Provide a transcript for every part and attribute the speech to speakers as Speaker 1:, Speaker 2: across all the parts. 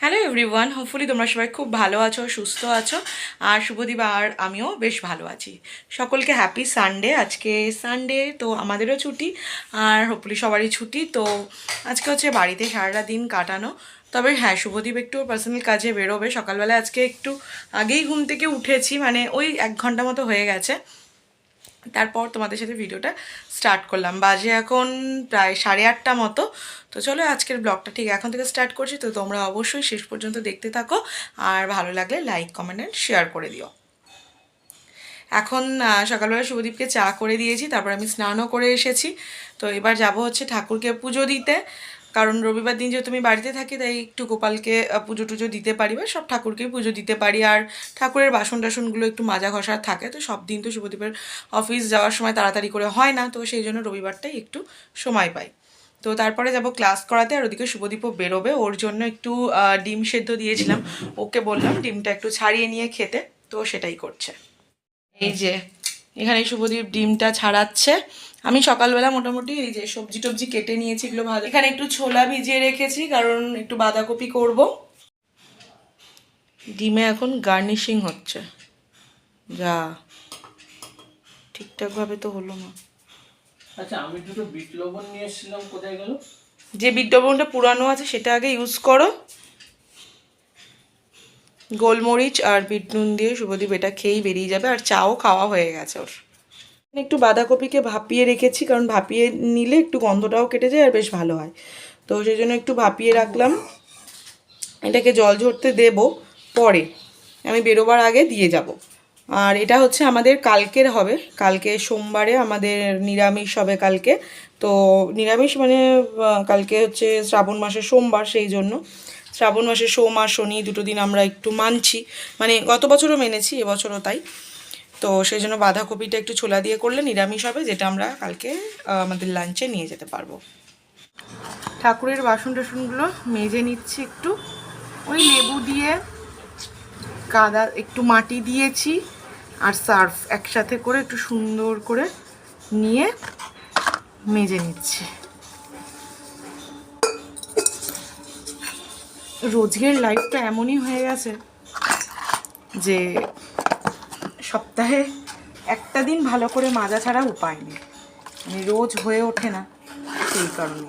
Speaker 1: Hello everyone, hopefully তোমরা সবাই খুব ভালো আছো, সুস্থ আছো। আর শুভদীপ আর আমিও বেশ ভালো আছি। সকলকে হ্যাপি সানডে। আজকে সানডে তো আমাদেরও ছুটি, আর হোপফুলি সবারই ছুটি। তো আজকে হচ্ছে বাড়িতে সারাটা দিন কাটানো। তবে হ্যাঁ, শুভদীপ একটু পার্সোনাল কাজে বেরোবে। সকালবেলা আজকে একটু আগেই ঘুম থেকে উঠেছি, মানে ওই 1 ঘন্টা মতো হয়ে গেছে। তারপর তোমাদের সাথে ভিডিওটা স্টার্ট করলাম। বাজে এখন প্রায় 8:30 মতো। তো চলো আজকের ব্লগটা ঠিক এখন থেকে স্টার্ট করছি। তো তোমরা অবশ্যই শেষ পর্যন্ত দেখতে থাকো, আর ভালো লাগলে লাইক, কমেন্ট অ্যান্ড শেয়ার করে দিও। এখন সকালবেলা শুভদীপকে চা করে দিয়েছি, তারপর আমি স্নানও করে এসেছি। তো এবার যাব হচ্ছে ঠাকুরকে পুজো দিতে, কারণ রবিবার দিন যেহেতু আমি বাড়িতে থাকি, তাই একটু গোপালকে পুজো টুজো দিতে পারি, বা সব ঠাকুরকেই পুজো দিতে পারি। আর ঠাকুরের বাসন টাসনগুলো একটু মাজা ঘষার থাকে, তো সব দিন তো শুভদীপের অফিস যাওয়ার সময় তাড়াতাড়ি করে হয় না, তো সেই জন্য রবিবারটাই একটু সময় পাই। তো তারপরে যাব ক্লাস করাতে, আর ওদিকে শুভদীপও বেরোবে। ওর জন্য একটু ডিম সেদ্ধ দিয়েছিলাম, ওকে বললাম ডিমটা একটু ছাড়িয়ে নিয়ে খেতে, তো সেটাই করছে। এই যে এখানে শুভদীপ ডিমটা ছাড়াচ্ছে। আমি সকালবেলা মোটামুটি এই যে সবজি টবজি কেটে নিয়েছি, এগুলো ভালো। এখানে একটু ছোলা ভিজিয়ে রেখেছি, কারণ একটু বাঁধাকপি করব। ডিমে এখন গার্নিশিং হচ্ছে, যা ঠিকঠাকভাবে তো হলো না।
Speaker 2: আচ্ছা, আমি দুটো বিট লবণ নিয়ে এসেছিলাম, কোথায় গেল?
Speaker 1: যে বিট লবণটা পুরানো আছে সেটা আগে ইউজ করো। গোলমরিচ আর বিট নুন দিয়ে শুভদীপ এটা খেয়েই বেরিয়ে যাবে, আর চাও খাওয়া হয়ে গেছে ওর। একটু বাঁধাকপিকে ভাপিয়ে রেখেছি, কারণ ভাপিয়ে নিলে একটু গন্ধটাও কেটে যায় আর বেশ ভালো হয়। তো সেই জন্য একটু ভাপিয়ে রাখলাম। এটাকে জল ঝরতে দেব, পরে আমি বেরোবার আগে দিয়ে যাব। আর এটা হচ্ছে আমাদের কালকের হবে, কালকে সোমবারে আমাদের নিরামিষ হবে কালকে। তো নিরামিষ মানে কালকে হচ্ছে শ্রাবণ মাসের সোমবার, সেই জন্য শ্রাবণ মাসের সোম আর শনি দুটো দিন আমরা একটু মানছি, মানে গত বছরও মেনেছি, এবছরও তাই। তো সেই জন্য বাঁধাকপিটা একটু ছোলা দিয়ে করলে নিরামিষ হবে, যেটা আমরা কালকে আমাদের লাঞ্চে নিয়ে যেতে পারবো। ঠাকুরের বাসন টাসনগুলো মেজে নিচ্ছি একটু, ওই লেবু দিয়ে কাদা একটু মাটি দিয়েছি আর সার্ফ একসাথে করে একটু সুন্দর করে নিয়ে মেজে নিচ্ছি। রোজের লাইফটা এমনই হয়ে গেছে যে সপ্তাহে একটা দিন ভালো করে মাজা ছাড়া উপায় নেই, মানে রোজ হয়ে ওঠে না, সেই কারণে।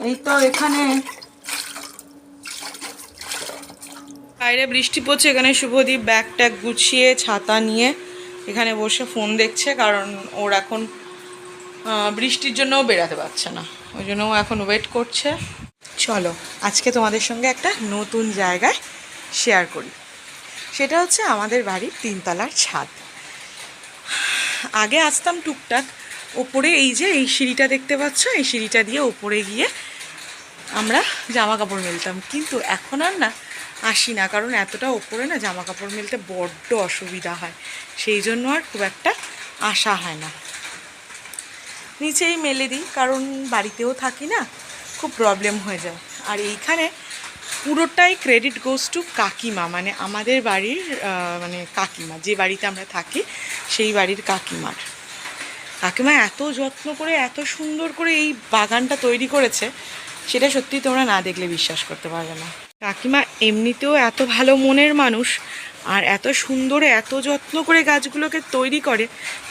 Speaker 1: এই তো এখানে বাইরে বৃষ্টি পড়ছে, এখানে শুভদীপ ব্যাগ ট্যাগ গুছিয়ে ছাতা নিয়ে এখানে বসে ফোন দেখছে, কারণ ওর এখন বৃষ্টির জন্যও বেরাতে পারছে না, ওই জন্য ও এখন ওয়েট করছে। চলো আজকে তোমাদের সঙ্গে একটা নতুন জায়গায় শেয়ার করি। সেটা হচ্ছে আমাদের বাড়ির 3তলার ছাদ। আগে আসতাম টুকটাক ওপরে, এই যে এই সিঁড়িটা দেখতে পাচ্ছ, এই সিঁড়িটা দিয়ে ওপরে গিয়ে আমরা জামা কাপড় মেলতাম, কিন্তু এখন আর না আসি না, কারণ এতটা ওপরে না জামা কাপড় মেলতে বড্ড অসুবিধা হয়, সেই জন্য আর খুব একটা আসা হয় না। নিচেই মেলে দিই, কারণ বাড়িতেও থাকি না, খুব প্রবলেম হয়ে যায়। আর এইখানে পুরোটাই ক্রেডিট গোজ টু কাকিমা, মানে আমাদের বাড়ির মানে কাকিমা, যে বাড়িতে আমরা থাকি সেই বাড়ির কাকিমা এত যত্ন করে এত সুন্দর করে এই বাগানটা তৈরি করেছে, সেটা সত্যি তোমরা না দেখলে বিশ্বাস করতে পারবে না। কাকিমা এমনিতেও এত ভালো মনের মানুষ, আর এত সুন্দর এত যত্ন করে গাছগুলোকে তৈরি করে,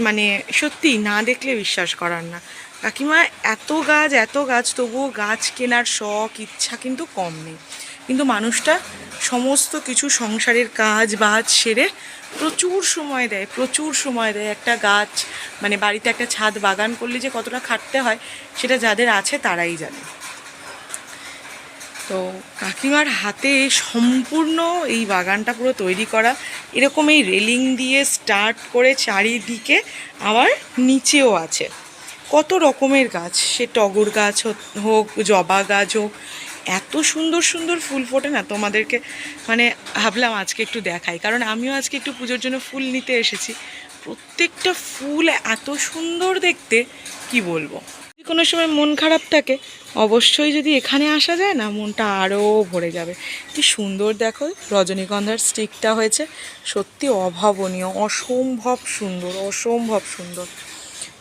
Speaker 1: মানে সত্যি না দেখলে বিশ্বাস করার না। কাকিমা এত গাছ তবুও গাছ কেনার শখ ইচ্ছা কিন্তু কম নেই, কিন্তু মানুষটা সমস্ত কিছু সংসারের কাজ বাজ সেরে প্রচুর সময় দেয় একটা গাছ, মানে বাড়িতে একটা ছাদ বাগান করলে যে কতটা খাটতে হয় সেটা যাদের আছে তারাই জানে। তো কাকিমার হাতে সম্পূর্ণ এই বাগানটা পুরো তৈরি করা, এরকম এই রেলিং দিয়ে স্টার্ট করে চারিদিকে, আবার নিচেও আছে কত রকমের গাছ, সে টগর গাছ হোক, জবা গাছ হোক, এত সুন্দর সুন্দর ফুল ফোটে না, তোমাদেরকে মানে ভাবলাম আজকে একটু দেখাই, কারণ আমিও আজকে একটু পুজোর জন্য ফুল নিতে এসেছি। প্রত্যেকটা ফুল এত সুন্দর দেখতে, কি বলবো। যদি কোনো সময় মন খারাপ থাকে, অবশ্যই যদি এখানে আসা যায় না, মনটা আরও ভরে যাবে। কি সুন্দর দেখো রজনীগন্ধার স্টিকটা হয়েছে, সত্যি অভাবনীয়, অসম্ভব সুন্দর।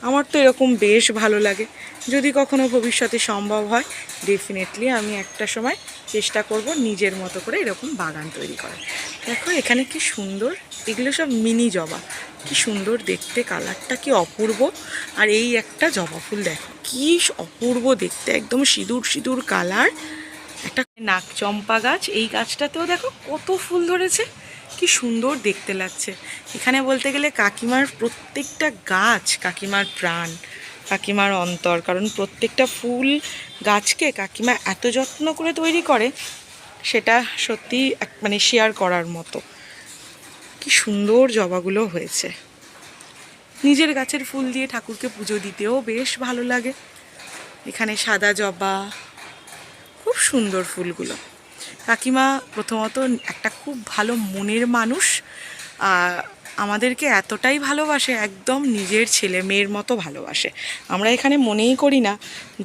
Speaker 1: আমার তো এরকম বেশ ভালো লাগে, যদি কখনো ভবিষ্যতে সম্ভব হয় ডেফিনেটলি আমি একটা সময় চেষ্টা করব নিজের মতো করে এরকম বাগান তৈরি করার। দেখো এখানে কি সুন্দর, এগুলো সব মিনি জবা, কি সুন্দর দেখতে, কালারটা কি অপূর্ব। আর এই একটা জবা ফুল দেখো কি অপূর্ব দেখতে, একদম সিঁদুর সিঁদুর কালার। একটা নাকচম্পা গাছ, এই গাছটাতেও দেখো কত ফুল ধরেছে, কি সুন্দর দেখতে লাগছে। এখানে বলতে গেলে কাকিমার প্রত্যেকটা গাছ কাকিমার প্রাণ, কাকিমার অন্তর, কারণ প্রত্যেকটা ফুল গাছকে কাকিমা এত যত্ন করে তৈরি করে, সেটা সত্যি মানে শেয়ার করার মতো। কি সুন্দর জবাগুলো হয়েছে। নিজের গাছের ফুল দিয়ে ঠাকুরকে পুজো দিতেও বেশ ভালো লাগে। এখানে সাদা জবা, খুব সুন্দর ফুলগুলো। কাকিমা প্রথমত একটা খুব ভালো মনের মানুষ, আমাদেরকে এতটাই ভালোবাসে, একদম নিজের ছেলে মেয়ের মতো ভালোবাসে। আমরা এখানে মনেই করি না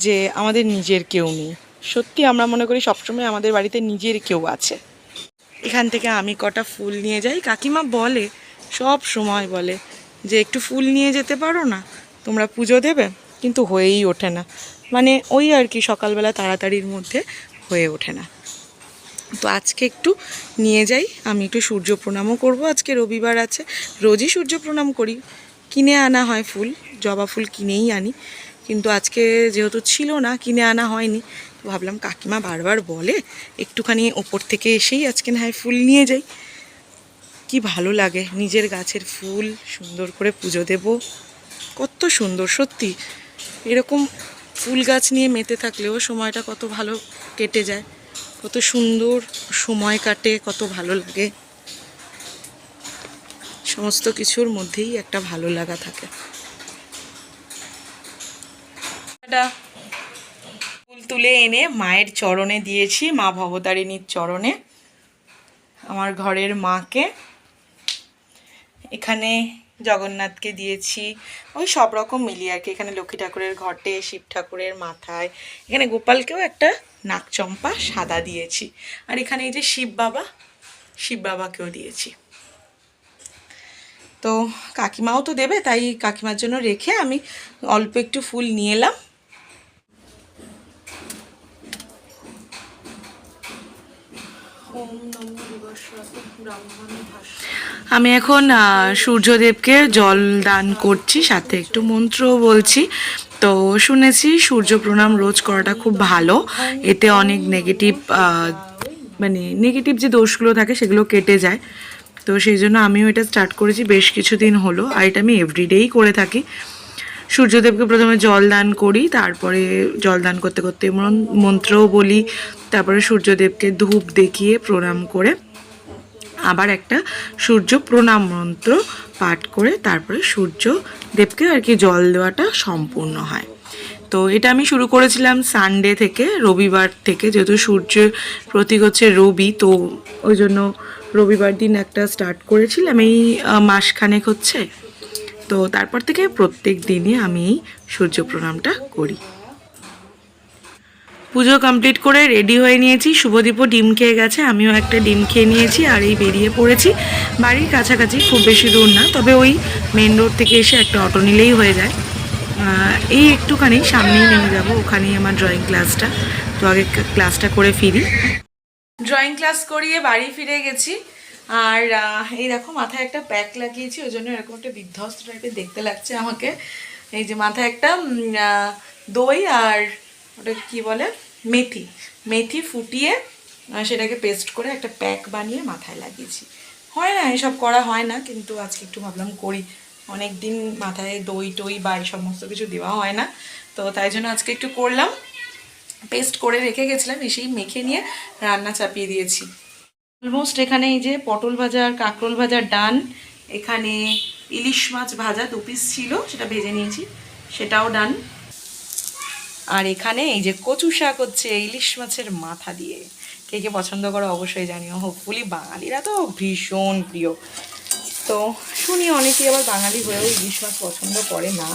Speaker 1: যে আমাদের নিজের কেউ নেই, সত্যি আমরা মনে করি সবসময় আমাদের বাড়িতে নিজের কেউ আছে। এখান থেকে আমি কটা ফুল নিয়ে যাই, কাকিমা বলে, সব সময় বলে যে একটু ফুল নিয়ে যেতে পারো না, তোমরা পুজো দেবে, কিন্তু হয়েই ওঠে না, মানে ওই আর কি সকালবেলা তাড়াতাড়ির মধ্যে হয়ে ওঠে না। তো আজকে একটু নিয়ে যাই, আমি একটু সূর্য প্রণামও করব, আজকে রবিবার আছে, রোজই সূর্য প্রণাম করি, কিনে আনা হয় ফুল, জবা ফুল কিনেই আনি, কিন্তু আজকে যেহেতু ছিল না কিনে আনা হয়নি, তো ভাবলাম কাকিমা বারবার বলে একটুখানি ওপর থেকে এসেই আজকে না হয় ফুল নিয়ে যাই। কি ভালো লাগে নিজের গাছের ফুল সুন্দর করে পুজো দেব, কত সুন্দর সত্যি। এরকম ফুল গাছ নিয়ে মেতে থাকলেও সময়টা কত ভালো কেটে যায়, কত সুন্দর সময় কাটে, কত ভালো লাগে। সমস্ত কিছুর মধ্যেই একটা ভালো লাগা থাকে। ফুল তুলে এনে মায়ের চরণে দিয়েছি, মা ভবতারিণীর চরণে, আমার ঘরের মাকে। এখানে জগন্নাথকে দিয়েছি, ওই সব রকম মিলিয়ে আর কি। এখানে লক্ষ্মী ঠাকুরের ঘটে, শিব ঠাকুরের মাথায়, এখানে গোপালকেও একটা নাকচম্পা সাদা দিয়েছি, আর এখানে এই যে শিব বাবাকেও দিয়েছি। তো কাকিমাও তো দেবে, তাই কাকিমার জন্য রেখে আমি অল্প একটু ফুল নিয়ে এলাম। আমি এখন সূর্যদেবকে জল দান করছি, সাথে একটু মন্ত্রও বলছি। তো শুনেছি সূর্য প্রণাম রোজ করাটা খুব ভালো, এতে অনেক নেগেটিভ মানে নেগেটিভ যে দোষগুলো থাকে সেগুলো কেটে যায়। তো সেই জন্য আমিও এটা স্টার্ট করেছি বেশ কিছুদিন হলো, আর এটা আমি এভরিডেই করে থাকি। সূর্যদেবকে প্রথমে জল দান করি, তারপরে জল দান করতে করতে মন্ত্রও বলি, তারপরে সূর্যদেবকে ধূপ দেখিয়ে প্রণাম করে আবার একটা সূর্য প্রণাম মন্ত্র পাঠ করে তারপরে সূর্যদেবকে আর কি জল দেওয়াটা সম্পূর্ণ হয়। তো এটা আমি শুরু করেছিলাম সানডে থেকে, রবিবার থেকে, যেহেতু সূর্যের প্রতীক হচ্ছে রবি, তো ওই জন্য রবিবার দিন একটা স্টার্ট করেছিলাম, এই মাসখানেক হচ্ছে। তো তারপর থেকে প্রত্যেক দিনই আমি এই সূর্য প্রণামটা করি। পুজো কমপ্লিট করে রেডি হয়ে নিয়েছি, শুভদীপও ডিম খেয়ে গেছে, আমিও একটা ডিম খেয়ে নিয়েছি, আর এই বেরিয়ে পড়েছি। বাড়ির কাছাকাছি, খুব বেশি দূর না, তবে ওই মেন রোড থেকে এসে একটা অটো নিলেই হয়ে যায়। এই একটুখানি সামনেই নেমে যাব, ওখানেই আমার ড্রয়িং ক্লাসটা, তো আগে ক্লাসটা করে ফিরি। ড্রয়িং ক্লাস করিয়ে বাড়ি ফিরে গেছি, আর এই দেখো মাথায় একটা প্যাক লাগিয়েছি, ওই জন্য এরকম একটা বিধ্বস্ত টাইপের দেখতে লাগছে আমাকে। এই যে মাথায় একটা দই আর ওটা কি বলে মেথি ফুটিয়ে সেটাকে পেস্ট করে একটা প্যাক বানিয়ে মাথায় লাগিয়েছি। হয় না, এসব করা হয় না, কিন্তু আজকে একটু ভাবলাম করি, অনেক দিন মাথায় দই টই বা এই সমস্ত কিছু দেওয়া হয় না, তো তাই জন্য আজকে একটু করলাম। পেস্ট করে রেখে গেছিলাম, এসেই মেখে নিয়ে রান্না চাপিয়ে দিয়েছি। অলমোস্ট এখানে এই যে পটল ভাজা আর কাঁকরোল ভাজা ডান, এখানে ইলিশ মাছ ভাজা 2 পিস ছিল, সেটা ভেজে নিয়েছি, সেটাও ডান। আর এখানে এই যে কচু শাক হচ্ছে ইলিশ মাছের মাথা দিয়ে, কে কে পছন্দ করো অবশ্যই জানিও, হোপফুলি বাঙালিরা তো ভীষণ প্রিয়। তো শুনি অনেকেই আবার বাঙালি হয়েও ইলিশ মাছ পছন্দ করে না,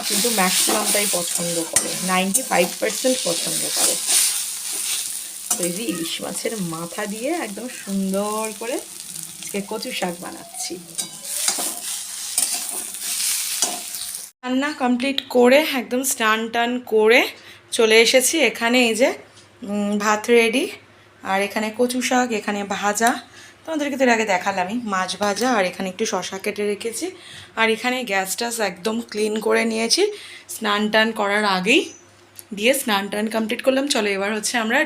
Speaker 1: কিন্তু ম্যাক্সিমামটাই পছন্দ করে, 95% পছন্দ করে। তো এই যে ইলিশ মাছের মাথা দিয়ে একদম সুন্দর করে আজকে কচু শাক বানাচ্ছি। রান্না কমপ্লিট করে একদম স্নান টান করে চলে এসেছি এখানে। এই যে ভাত রেডি, আর এখানে কচু শাক, এখানে ভাজা, তোমাদেরকে তো এর আগে দেখালামই, মাছ ভাজা, আর এখানে একটু শশা কেটে রেখেছি। আর এখানে গ্যাস টাস একদম ক্লিন করে নিয়েছি স্নান টান করার আগেই, দিয়ে স্নান টান কমপ্লিট করলাম। চলো এবার হচ্ছে আমরা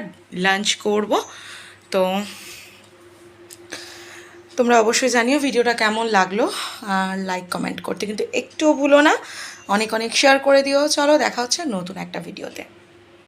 Speaker 1: লাঞ্চ করব। তো তোমরা অবশ্যই জানিও ভিডিওটা কেমন লাগলো, আর লাইক কমেন্ট করতে কিন্তু একটুও ভুলো না, অনেক অনেক শেয়ার করে দিও। চলো দেখা হচ্ছে নতুন একটা ভিডিওতে।